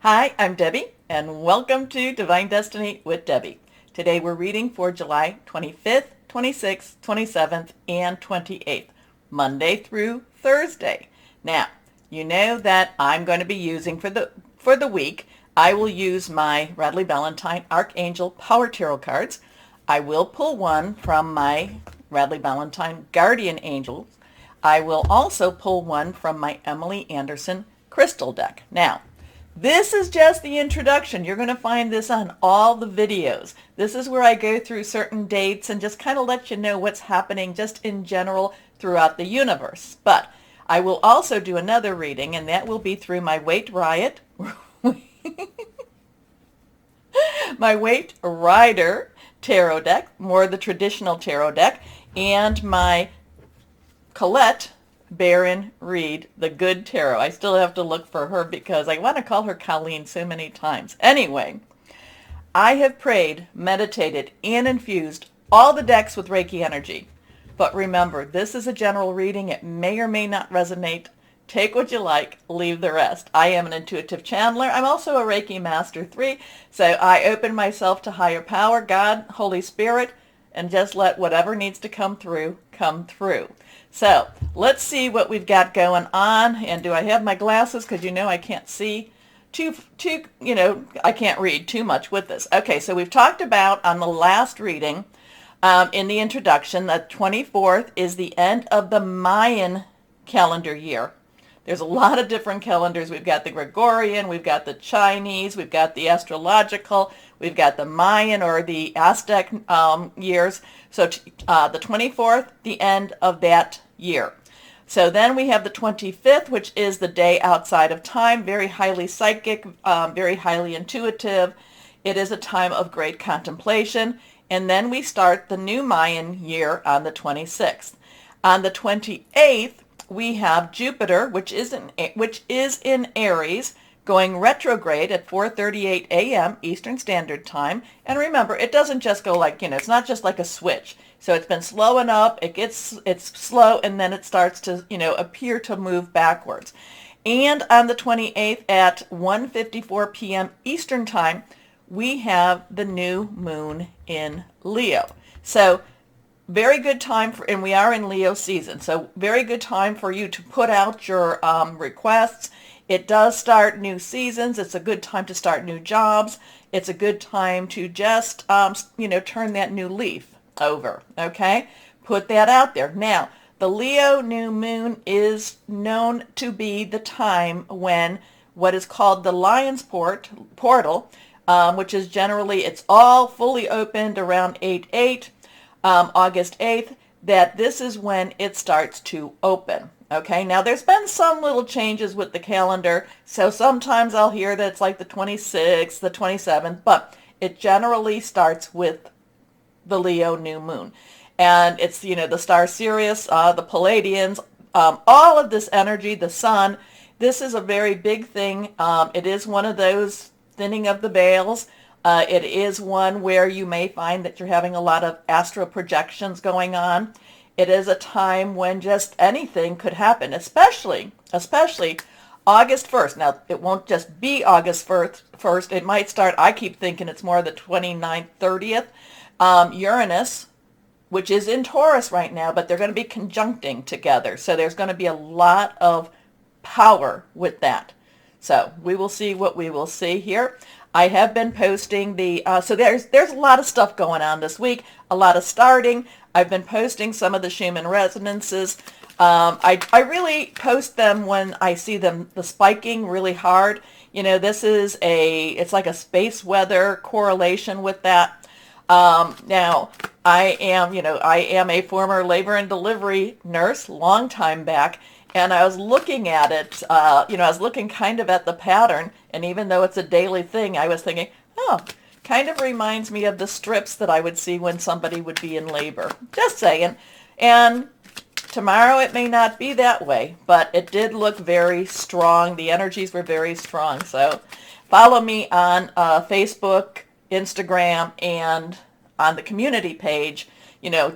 Hi, I'm Debbie, and welcome to Divine Destiny with Debbie. Today we're reading for July 25th, 26th, 27th, and 28th, Monday through Thursday. Now, you know that I'm going to be using for the week, I will use my Radley Valentine Archangel Power Tarot cards. I will pull one from my Radley Valentine Guardian Angels. I will also pull one from my Emily Anderson Crystal deck. Now, this is just the introduction. You're going to find this on all the videos. This is where I go through certain dates and just kind of let you know what's happening just in general throughout the universe. But I will also do another reading, and that will be through my Wait Riot, my Wait Rider tarot deck, more the traditional tarot deck, and my Colette Baron Reed, the good tarot. I still have to look for her because I want to call her Colleen so many times. Anyway, I have prayed, meditated, and infused all the decks with Reiki energy. But remember, this is a general reading. It may or may not resonate. Take what you like, leave the rest. I am an intuitive channeler. I'm also a Reiki Master 3, so I open myself to higher power, God, Holy Spirit, and just let whatever needs to come through, come through. So let's see what we've got going on. And do I have my glasses? Because I can't see I can't read too much with this. Okay, so we've talked about on the last reading, in the introduction, the 24th is the end of the Mayan calendar year. There's a lot of different calendars. We've got the Gregorian, we've got the Chinese, we've got the astrological, we've got the Mayan or the Aztec years. So the 24th, the end of that year. So then we have the 25th, which is the day outside of time, very highly psychic, very highly intuitive. It is a time of great contemplation. And then we start the new Mayan year on the 26th. On the 28th, we have Jupiter, which is in Aries, going retrograde at 4:38 a.m. Eastern Standard Time. And remember, it doesn't just go like, it's not just like a switch. So it's been slowing up, it's slow, and then it starts to, appear to move backwards. And on the 28th at 1:54 p.m. Eastern Time, we have the new moon in Leo. So very good time and we are in Leo season, so very good time for you to put out your requests. It does start new seasons. It's a good time to start new jobs. It's a good time to just, turn that new leaf over, okay? Put that out there. Now, the Leo new moon is known to be the time when what is called the Lion's Portal, which is generally, it's all fully opened around 8/8. August 8th, that this is when it starts to open. Okay, now there's been some little changes with the calendar, so sometimes I'll hear that it's like the 26th, the 27th, but it generally starts with the Leo new moon. And it's, the star Sirius, the Palladians, all of this energy, the sun. This is a very big thing. It is one of those thinning of the veils. It is one where you may find that you're having a lot of astral projections going on. It is a time when just anything could happen, especially August 1st. Now, it won't just be August 1st. It might start, I keep thinking it's more the 29th, 30th. Uranus, which is in Taurus right now, but they're going to be conjuncting together. So there's going to be a lot of power with that. So we will see what we will see here. I have been posting so there's a lot of stuff going on this week, a lot of starting. I've been posting some of the Schumann resonances. I really post them when I see them, the spiking really hard. It's like a space weather correlation with that. Now, I am a former labor and delivery nurse, long time back. And I was looking at it, I was looking kind of at the pattern, and even though it's a daily thing, I was thinking, kind of reminds me of the strips that I would see when somebody would be in labor. Just saying. And tomorrow it may not be that way, but it did look very strong. The energies were very strong. So follow me on Facebook, Instagram, and on the community page.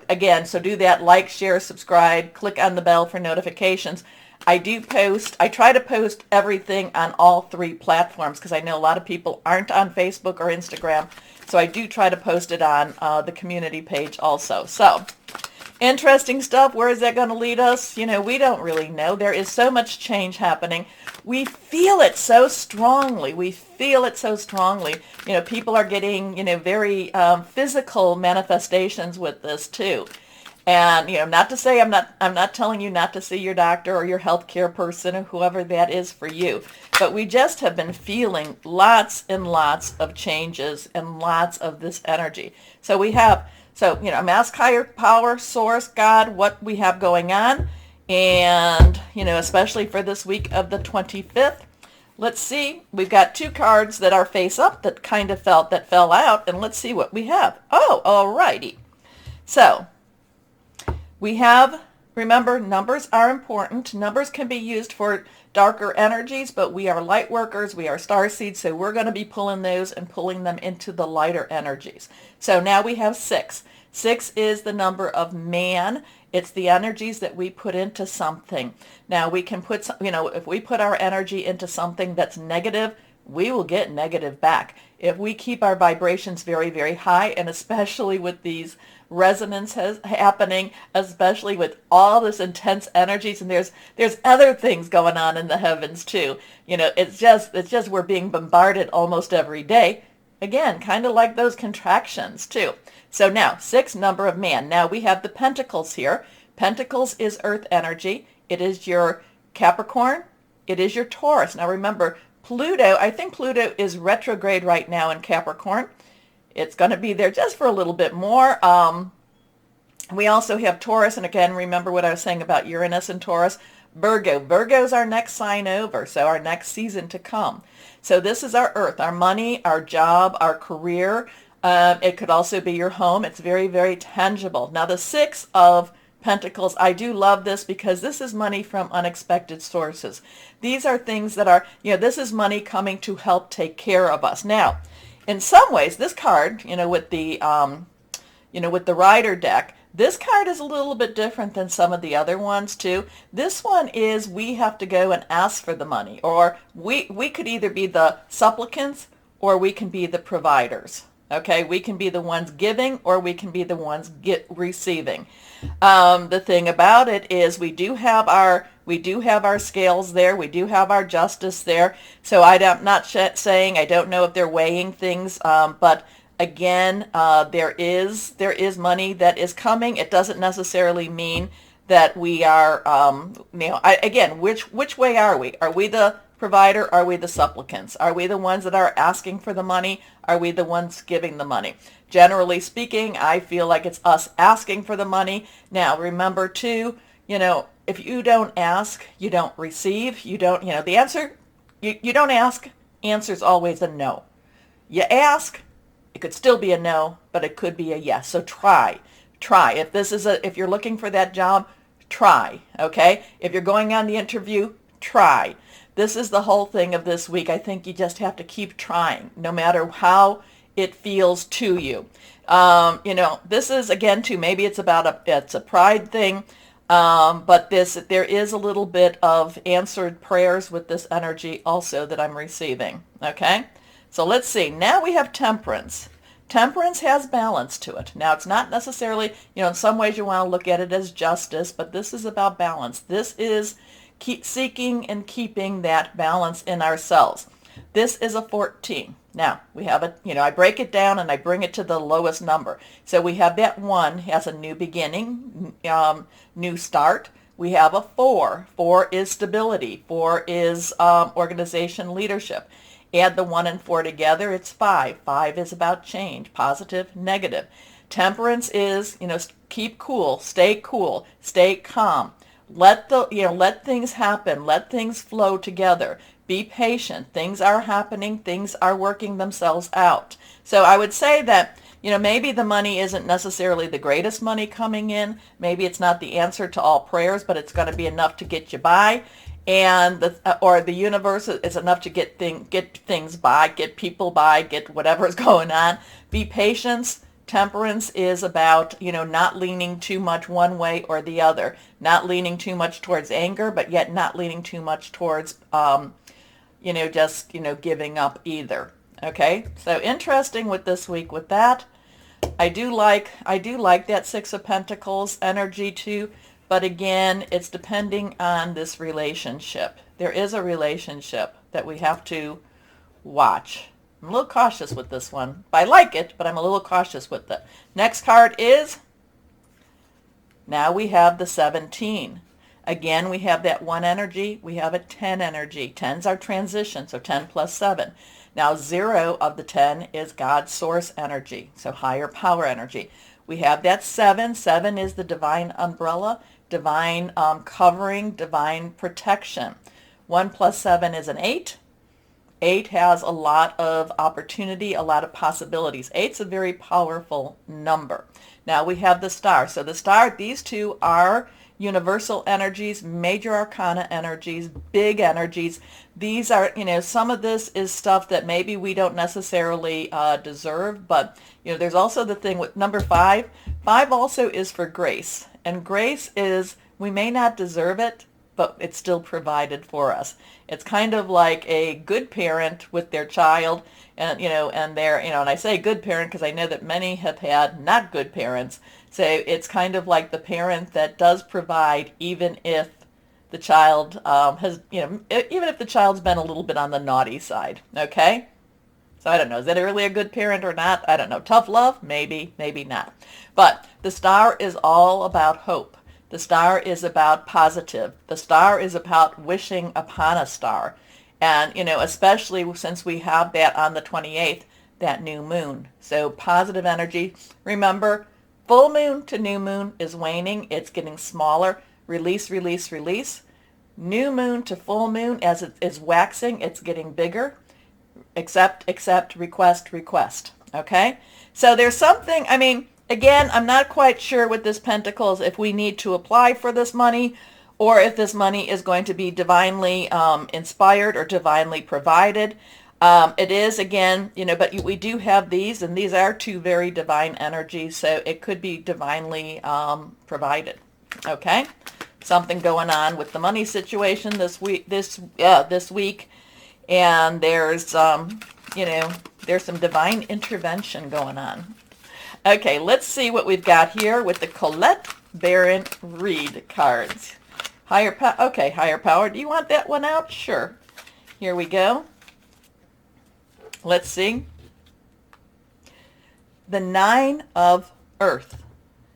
Again, so do that, like, share, subscribe, click on the bell for notifications. I try to post everything on all 3 platforms because I know a lot of people aren't on Facebook or Instagram. So I do try to post it on the community page also. So interesting stuff. Where is that going to lead us? We don't really know. There is so much change happening. We feel it so strongly. We feel it so strongly. People are getting, very physical manifestations with this too. And, not to say I'm not telling you not to see your doctor or your healthcare person or whoever that is for you. But we just have been feeling lots and lots of changes and lots of this energy. So I'm ask higher power, source, God, what we have going on. And, especially for this week of the 25th. Let's see. We've got 2 cards that are face up that fell out. And let's see what we have. Oh, all righty. So we have, remember, numbers are important. Numbers can be used for darker energies, but we are light workers. We are starseeds, so we're going to be pulling those and pulling them into the lighter energies. So now we have 6. 6 is the number of man. It's the energies that we put into something. Now we can put, if we put our energy into something that's negative, we will get negative back. If we keep our vibrations very, very high, and especially with these resonances happening, especially with all this intense energies, and there's other things going on in the heavens too. It's just we're being bombarded almost every day. Again, kind of like those contractions too. So now, 6, number of man. Now we have the pentacles here. Pentacles is earth energy. It is your Capricorn. It is your Taurus. Now remember, I think Pluto is retrograde right now in Capricorn. It's going to be there just for a little bit more. We also have Taurus, and again, remember what I was saying about Uranus and Taurus. Virgo. Virgo's our next sign over, so our next season to come. So this is our earth, our money, our job, our career. It could also be your home. It's very, very tangible. Now the 6 of Pentacles, I do love this because this is money from unexpected sources. These are things that are, this is money coming to help take care of us. Now, in some ways, this card, with the Rider deck, this card is a little bit different than some of the other ones too. This one is we have to go and ask for the money, or we could either be the supplicants or we can be the providers. Okay, we can be the ones giving or we can be the ones receiving. The thing about it is we do have our scales there. We do have our justice there. So I'm not saying, I don't know if they're weighing things, but again, there is money that is coming. It doesn't necessarily mean that we are, again, which way are we? Are we the provider? Are we the supplicants? Are we the ones that are asking for the money? Are we the ones giving the money? Generally speaking, I feel like it's us asking for the money. Now, remember too, if you don't ask, you don't receive. You don't, the answer, you don't ask, answer's always a no. You ask, it could still be a no, but it could be a yes. So try. If you're looking for that job, try, okay? If you're going on the interview, try. This is the whole thing of this week. I think you just have to keep trying, no matter how it feels to you. This is, again, too, maybe it's a pride thing, but there is a little bit of answered prayers with this energy also that I'm receiving, okay? So let's see. Now we have Temperance. Temperance has balance to it. Now, it's not necessarily, in some ways you want to look at it as justice, but this is about balance. This is seeking and keeping that balance in ourselves. This is a 14. Now, we have I break it down and I bring it to the lowest number. So we have that 1 has a new beginning, new start. We have a 4. 4 is stability. 4 is organization leadership. Add the 1 and 4 together, it's 5. 5 is about change, positive, negative. Temperance is, keep cool, stay calm. Let things happen. Let things flow together. Be patient. Things are happening. Things are working themselves out. So I would say that, maybe the money isn't necessarily the greatest money coming in. Maybe it's not the answer to all prayers, but it's going to be enough to get you by. And the universe is enough to get things by, get people by, get whatever's going on. Be patient. Temperance is about, not leaning too much one way or the other, not leaning too much towards anger, but yet not leaning too much towards, just, giving up either. Okay, so interesting with this week with that. I do like that Six of Pentacles energy too, but again, it's depending on this relationship. There is a relationship that we have to watch. I'm a little cautious with this one. I like it, but I'm a little cautious with it. Next card is, now we have the 17. Again, we have that 1 energy. We have a 10 energy. 10's our transition, so 10 plus 7. Now 0 of the 10 is God's source energy, so higher power energy. We have that 7. 7 is the divine umbrella, divine covering, divine protection. 1 plus 7 is an 8. 8 has a lot of opportunity, a lot of possibilities. 8's a very powerful number. Now we have the star. So the star, these two are universal energies, major arcana energies, big energies. These are, some of this is stuff that maybe we don't necessarily deserve, but, there's also the thing with number 5. 5 also is for grace. And grace is, we may not deserve it, but it's still provided for us. It's kind of like a good parent with their child, and and they're, and I say good parent because I know that many have had not good parents. So it's kind of like the parent that does provide, even if the child has, even if the child's been a little bit on the naughty side. Okay. So I don't know, is that really a good parent or not? I don't know. Tough love? Maybe, maybe not. But the star is all about hope. The star is about positive. The star is about wishing upon a star. And, especially since we have that on the 28th, that new moon. So positive energy. Remember, full moon to new moon is waning. It's getting smaller. Release, release, release. New moon to full moon, as it is waxing, it's getting bigger. Accept, accept, request, request. Okay? So there's something, again, I'm not quite sure with this Pentacles if we need to apply for this money or if this money is going to be divinely inspired or divinely provided. It is, again, but we do have these, and these are two very divine energies, so it could be divinely provided. Okay? Something going on with the money situation this week, and there's, there's some divine intervention going on. Okay, let's see what we've got here with the Colette Baron Reed cards. Higher power. Do you want that one out? Sure. Here we go. Let's see. The 9 of Earth.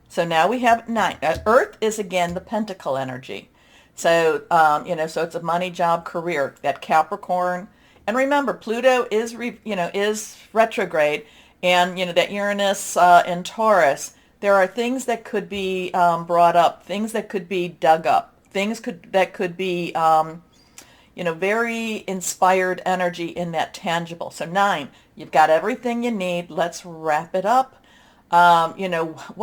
So now we have 9. Earth is, again, the pentacle energy. So, so it's a money, job, career, that Capricorn. And remember, Pluto is, is retrograde. And, that Uranus in Taurus, there are things that could be brought up, things that could be dug up, that could be, very inspired energy in that tangible. So 9, you've got everything you need. Let's wrap it up. What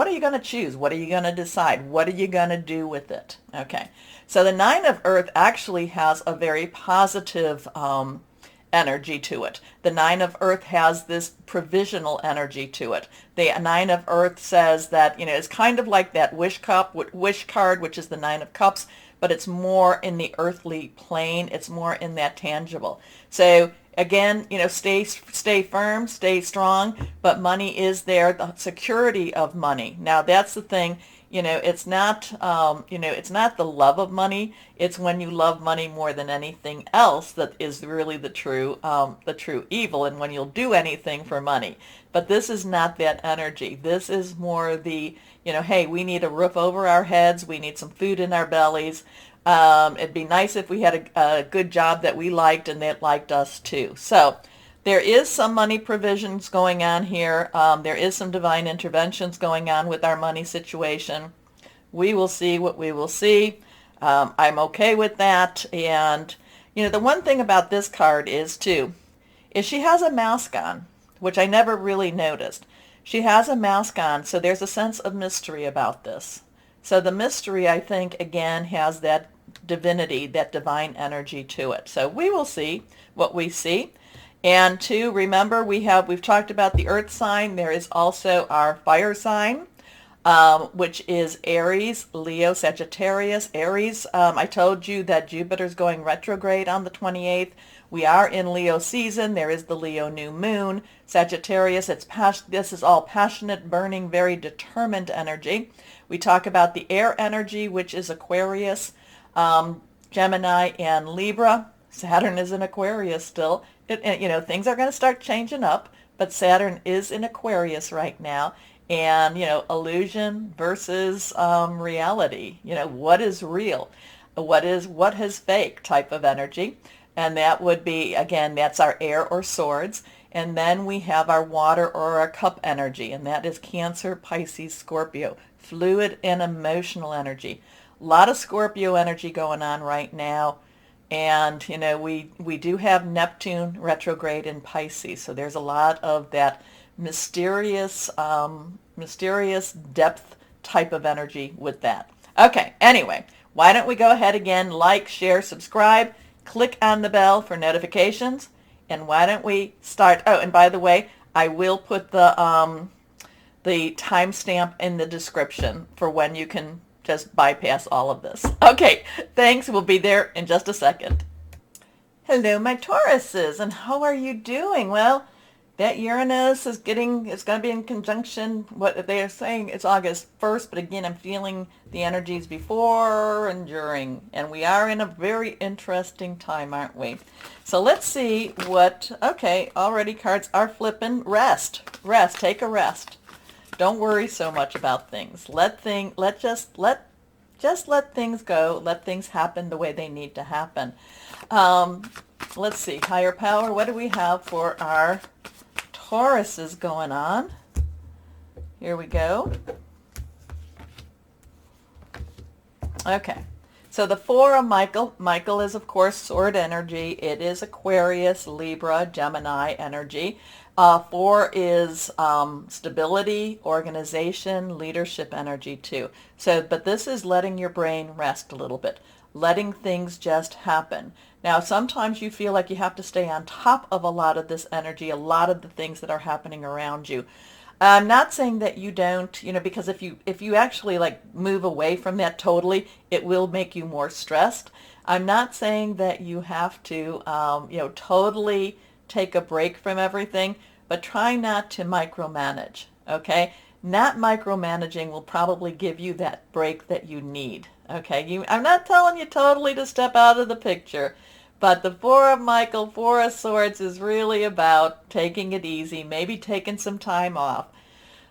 are you going to choose? What are you going to decide? What are you going to do with it? Okay. So the 9 of Earth actually has a very positive energy to it. The 9 of Earth has this provisional energy to it. The 9 of Earth says that, it's kind of like that wish card, which is the 9 of Cups, but it's more in the earthly plane. It's more in that tangible. So again, stay firm, stay strong, but money is there, the security of money. Now that's the thing. It's not, it's not the love of money. It's when you love money more than anything else that is really the true evil, and when you'll do anything for money. But this is not that energy. This is more the, hey, we need a roof over our heads. We need some food in our bellies. It'd be nice if we had a good job that we liked and that liked us too. So there is some money provisions going on here. There is some divine interventions going on with our money situation. We will see what we will see. I'm okay with that. And, the one thing about this card is she has a mask on, which I never really noticed. She has a mask on, so there's a sense of mystery about this. So the mystery, I think, again, has that divinity, that divine energy to it. So we will see what we see. And two, remember we've talked about the earth sign. There is also our fire sign, which is Aries, Leo, Sagittarius. Aries, I told you that Jupiter's going retrograde on the 28th. We are in Leo season. There is the Leo new moon. Sagittarius, this is all passionate, burning, very determined energy. We talk about the air energy, which is Aquarius, Gemini, and Libra. Saturn is in Aquarius still. Things are going to start changing up, but Saturn is in Aquarius right now. And, illusion versus reality. What is real? What is fake type of energy? And that would be, again, that's our air or swords. And then we have our water or our cup energy, and that is Cancer, Pisces, Scorpio, fluid and emotional energy. A lot of Scorpio energy going on right now. And, we do have Neptune retrograde in Pisces. So there's a lot of that mysterious depth type of energy with that. Okay, anyway, why don't we go ahead again, like, share, subscribe, click on the bell for notifications, and why don't we start? Oh, and by the way, I will put the timestamp in the description for when you can just bypass all of this. Okay, thanks. We'll be there in just a second. Hello, my Tauruses, and how are you doing? Well, that Uranus it's going to be in conjunction, what they are saying, it's August 1st, but again, I'm feeling the energies before and during, and we are in a very interesting time, aren't we? So let's see okay, already cards are flipping. Rest, take a rest. Don't worry so much about things. Just let things go. Let things happen the way they need to happen. Let's see, higher power, what do we have for our Tauruses going on? Here we go. Okay, so the Four of Michael is, of course, sword energy. It is Aquarius, Libra, Gemini energy. Four is stability, organization, leadership energy too. But this is letting your brain rest a little bit, letting things just happen. Now, sometimes you feel like you have to stay on top of a lot of this energy, a lot of the things that are happening around you. I'm not saying that you don't, because if you actually move away from that totally, it will make you more stressed. I'm not saying that you have to, totally take a break from everything, but try not to micromanage, okay? Not micromanaging will probably give you that break that you need, okay? I'm not telling you totally to step out of the picture, but the Four of Swords is really about taking it easy, maybe taking some time off.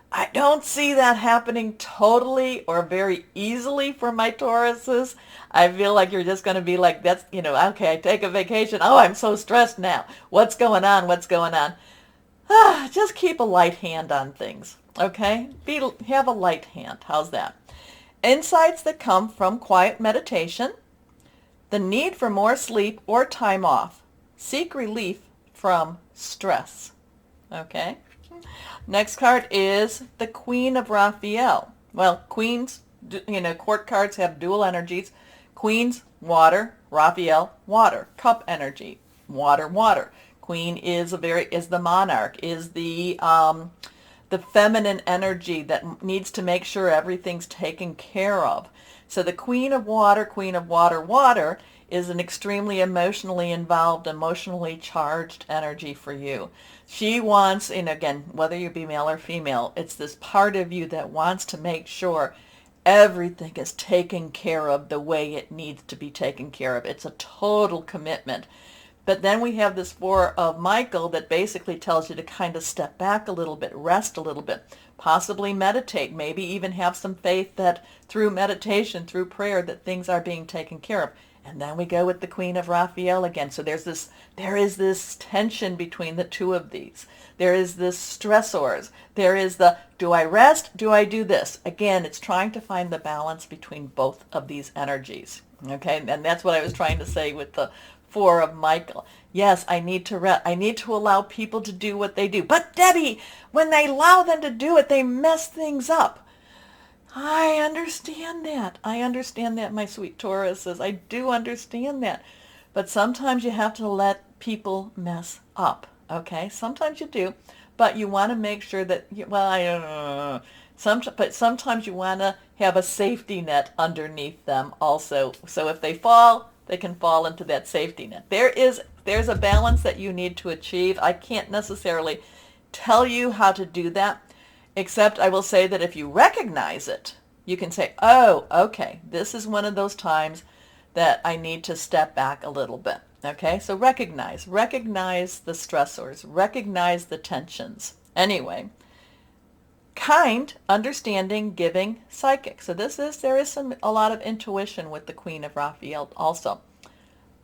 I don't see that happening totally or very easily for my Tauruses. I feel like you're just going to be like, that's, okay, I take a vacation. Oh, I'm so stressed now. What's going on? Just keep a light hand on things, okay? Have a light hand. How's that? Insights that come from quiet meditation, the need for more sleep or time off. Seek relief from stress, okay? Next card is the Queen of Raphael. Well, queens, court cards have dual energies. Queens, water. Raphael, water. Cup energy, water, water. Queen is the monarch, is the feminine energy that needs to make sure everything's taken care of. So the Queen of Water, water is an extremely emotionally involved, emotionally charged energy for you. She wants, and again, whether you be male or female, it's this part of you that wants to make sure everything is taken care of the way it needs to be taken care of. It's a total commitment. But then we have this Four of Michael that basically tells you to kind of step back a little bit, rest a little bit, possibly meditate, maybe even have some faith that through meditation, through prayer, that things are being taken care of. And then we go with the Queen of Raphael again. So there is this tension between the two of these. There is this stressors. There is the, do I rest? Do I do this? Again, it's trying to find the balance between both of these energies. Okay, and that's what I was trying to say with the Four of Michael. Yes, I need to I need to allow people to do what they do. But Debbie, when they allow them to do it, they mess things up. I understand that. My sweet Tauruses. I do understand that. But sometimes you have to let people mess up. okay? Sometimes you do, but you want to make sure that, well, I don't know. But sometimes you want to have a safety net underneath them also. So if they fall, they can fall into that safety net. There's a balance that you need to achieve. I can't necessarily tell you how to do that, except I will say that if you recognize it, you can say, oh, okay, this is one of those times that I need to step back a little bit. Okay, so recognize the stressors, recognize the tensions. Anyway, kind, understanding, giving, psychic. So there is a lot of intuition with the Queen of Raphael also.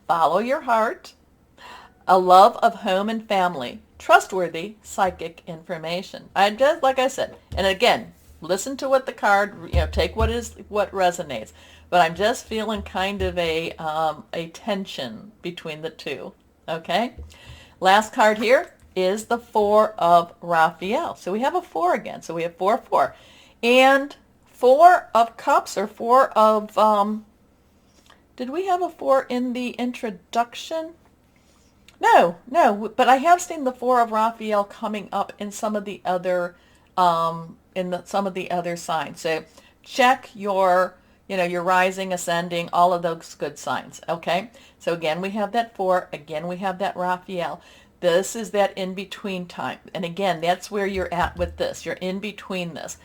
Follow your heart, a love of home and family, trustworthy psychic information. Like I said, and again, listen to what the card, take what resonates. But I'm just feeling kind of a tension between the two. Okay? Last card here is the Four of Raphael. So we have a 4 again. So we have 4, 4. And 4 of Cups or 4 of, did we have a 4 in the introduction? No, but I have seen the 4 of Raphael coming up in some of the other, some of the other signs. So check your rising, ascending, all of those good signs. Okay. So again, we have that 4. Again, we have that Raphael. This is that in-between time. And again, that's where you're at with this. You're in between this.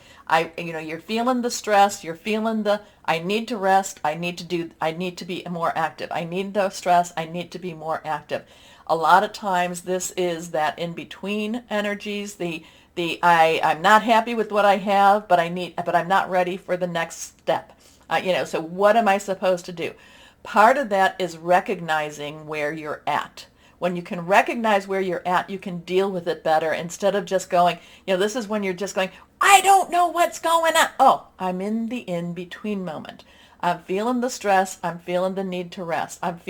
You're feeling the stress. You're feeling I need to rest. I need to be more active. I need the stress. I need to be more active. A lot of times this is that in-between energies, I'm not happy with what I have, but I'm not ready for the next step. So what am I supposed to do? Part of that is recognizing where you're at. When you can recognize where you're at, you can deal with it better instead of just going, this is when you're just going, I don't know what's going on. Oh, I'm in the in-between moment. I'm feeling the stress. I'm feeling the need to rest. I'm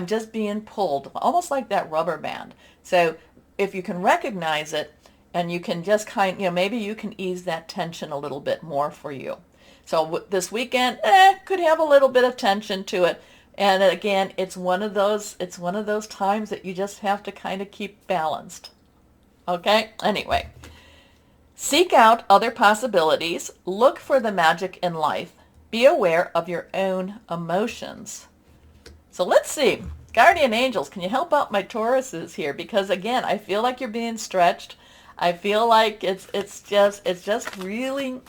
just being pulled, almost like that rubber band. So if you can recognize it and you can just maybe you can ease that tension a little bit more for you. So this weekend, could have a little bit of tension to it. And again, it's one of those times that you just have to kind of keep balanced. Okay? Anyway, seek out other possibilities. Look for the magic in life. Be aware of your own emotions. So let's see. Guardian angels, can you help out my Tauruses here? Because again, I feel like you're being stretched. I feel like it's really,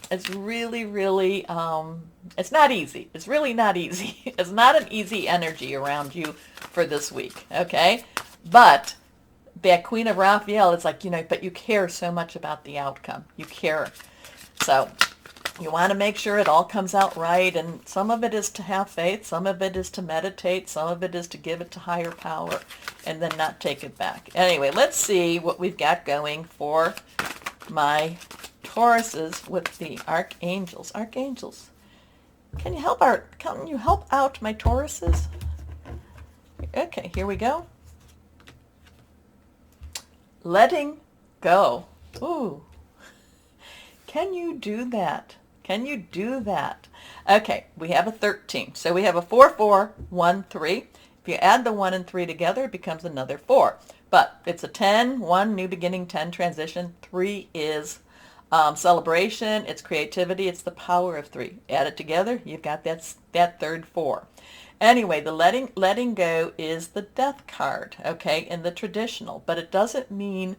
it's not easy. It's really not easy. It's not an easy energy around you for this week, okay? But that Queen of Raphael, it's like, but you care so much about the outcome. You care. So you want to make sure it all comes out right, and some of it is to have faith, some of it is to meditate, some of it is to give it to higher power and then not take it back. Anyway, let's see what we've got going for my Tauruses with the archangels. Archangels, can you help out my Tauruses? Okay, here we go. Letting go. Ooh. Can you do that? Can you do that? Okay, we have a 13. So we have a 4, 4, 1, 3. If you add the 1 and 3 together, it becomes another 4. But it's a 10, 1, new beginning, 10, transition. 3 is celebration. It's creativity. It's the power of 3. Add it together, you've got that third 4. Anyway, the letting go is the death card, okay, in the traditional. But it doesn't mean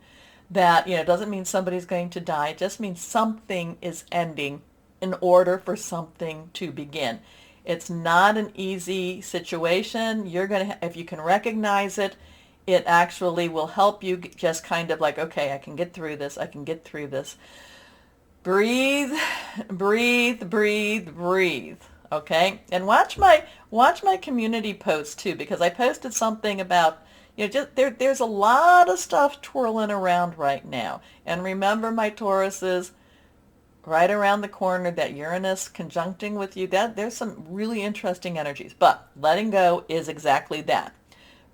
that, it doesn't mean somebody's going to die. It just means something is ending in order for something to begin. It's not an easy situation. If you can recognize it, it actually will help you just kind of like, okay, I can get through this. I can get through this. Breathe, breathe, breathe, breathe. Okay? And watch my community posts too, because I posted something about, there's a lot of stuff twirling around right now. And remember, my Tauruses, right around the corner, that Uranus conjuncting with you, there's some really interesting energies. But letting go is exactly that.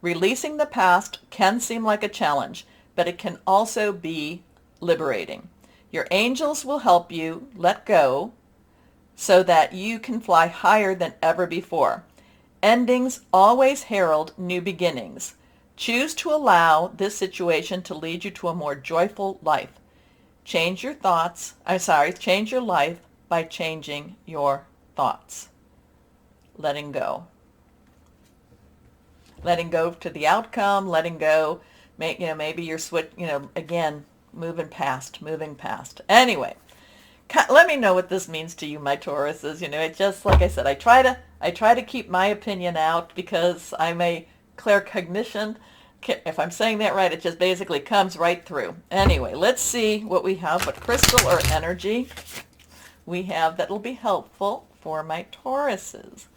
Releasing the past can seem like a challenge, but it can also be liberating. Your angels will help you let go so that you can fly higher than ever before. Endings always herald new beginnings. Choose to allow this situation to lead you to a more joyful life. Change your thoughts. Change your life by changing your thoughts. Letting go. Letting go to the outcome, letting go, maybe you're again, moving past. Anyway, let me know what this means to you, my Tauruses. It's just, like I said, I try to keep my opinion out because I'm a claircognition. If I'm saying that right, it just basically comes right through. Anyway, let's see what we have, what crystal or energy we have that will be helpful for my Tauruses.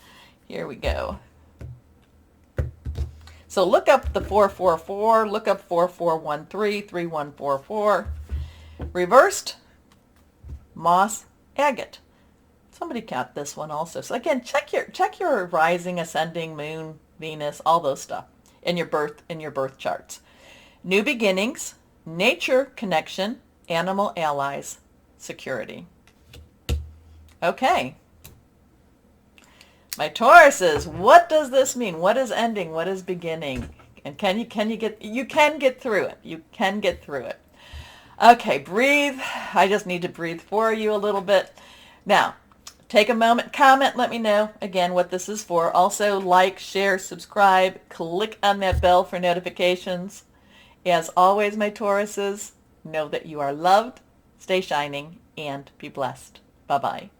Here we go. So look up the 444, look up 4413, 3144. Reversed, moss, agate. Somebody got this one also. So again, check your rising, ascending, moon, Venus, all those stuff in your birth charts. New beginnings, nature connection, animal allies, security. Okay. My Tauruses, what does this mean? What is ending? What is beginning? And you can get through it. You can get through it. Okay, breathe. I just need to breathe for you a little bit. Now, take a moment, comment, let me know again what this is for. Also, like, share, subscribe, click on that bell for notifications. As always, my Tauruses, know that you are loved, stay shining, and be blessed. Bye-bye.